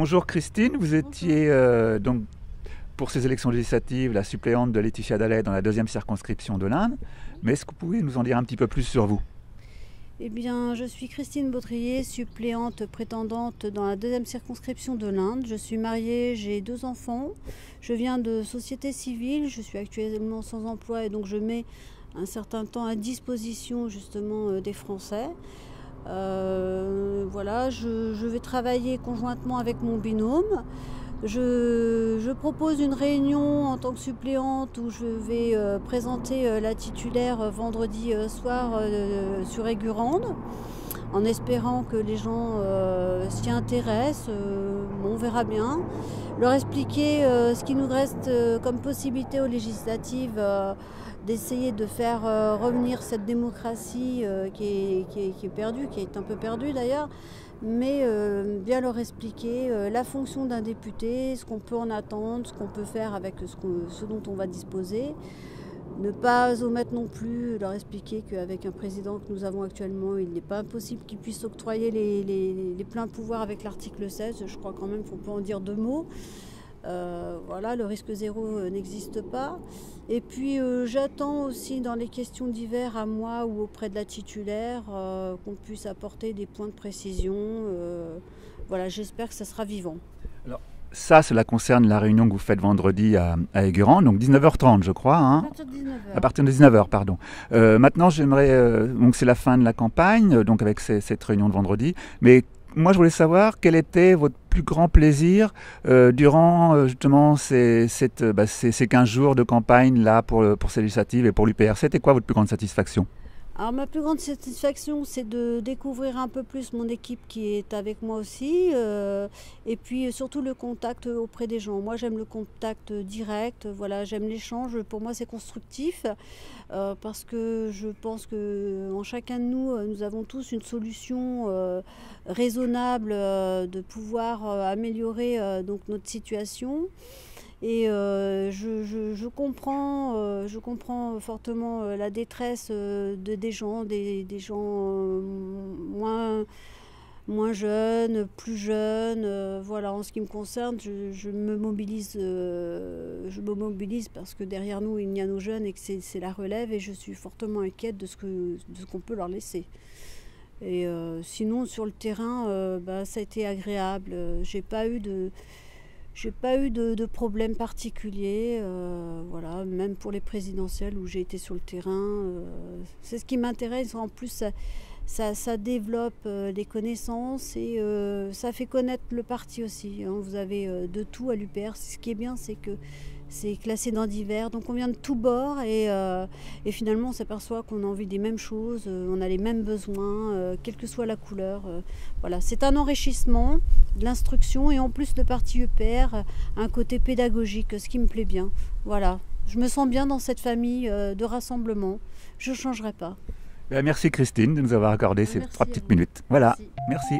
Bonjour Christine, vous étiez donc pour ces élections législatives la suppléante de Laetitia Dallet dans la 2e circonscription de l'Indre. Mais est-ce que vous pouvez nous en dire un petit peu plus sur vous? Eh bien, je suis Christine Baudrier, suppléante prétendante dans la 2e circonscription de l'Indre. Je suis mariée, j'ai 2 enfants. Je viens de société civile, je suis actuellement sans emploi et donc je mets un certain temps à disposition justement des Français. Voilà, je vais travailler conjointement avec mon binôme. Je propose une réunion en tant que suppléante où je vais présenter la titulaire vendredi soir sur Aigurande, en espérant que les gens s'y intéressent. On verra bien. Leur expliquer ce qui nous reste comme possibilité aux législatives, d'essayer de faire revenir cette démocratie qui est perdue, qui est un peu perdue d'ailleurs, mais bien leur expliquer la fonction d'un député, ce qu'on peut en attendre, ce qu'on peut faire avec ce dont on va disposer. Ne pas omettre non plus leur expliquer qu'avec un président que nous avons actuellement, il n'est pas impossible qu'il puisse octroyer les pleins pouvoirs avec l'article 16. Je crois quand même qu'il faut en dire 2 mots. Voilà, le risque zéro n'existe pas. Et puis j'attends aussi dans les questions divers à moi ou auprès de la titulaire qu'on puisse apporter des points de précision. Voilà, j'espère que ça sera vivant. Alors, ça, cela concerne la réunion que vous faites vendredi à Aigurande, donc 19h30 je crois. À partir de 19h. À partir de 19h, pardon. Maintenant, j'aimerais... donc c'est la fin de la campagne, donc avec cette réunion de vendredi, mais moi, je voulais savoir quel était votre plus grand plaisir durant justement ces 15 jours de campagne là pour ces législatives et pour l'UPR. C'était quoi votre plus grande satisfaction? Alors ma plus grande satisfaction, c'est de découvrir un peu plus mon équipe qui est avec moi aussi, et puis surtout le contact auprès des gens. Moi j'aime le contact direct, voilà, j'aime l'échange, pour moi c'est constructif, parce que je pense qu'en chacun de nous, nous avons tous une solution raisonnable de pouvoir améliorer donc notre situation. Et je comprends fortement la détresse des gens, des gens moins jeunes, plus jeunes. Voilà, en ce qui me concerne, je me mobilise parce que derrière nous, il y a nos jeunes et que c'est la relève, et je suis fortement inquiète de ce qu'on peut leur laisser. Et sinon, sur le terrain, ça a été agréable. J'ai pas eu de problème particulier, voilà, même pour les présidentielles où j'ai été sur le terrain. C'est ce qui m'intéresse. En plus, ça développe les connaissances et ça fait connaître le parti aussi. Hein. Vous avez de tout à l'UPR. Ce qui est bien, c'est que c'est classé dans divers. Donc on vient de tous bords et finalement on s'aperçoit qu'on a envie des mêmes choses, on a les mêmes besoins, quelle que soit la couleur. Voilà, c'est un enrichissement de l'instruction et en plus le parti UPR a un côté pédagogique, ce qui me plaît bien. Voilà, je me sens bien dans cette famille de rassemblement. Je ne changerai pas. Merci Christine de nous avoir accordé ces 3 petites minutes. Voilà, merci.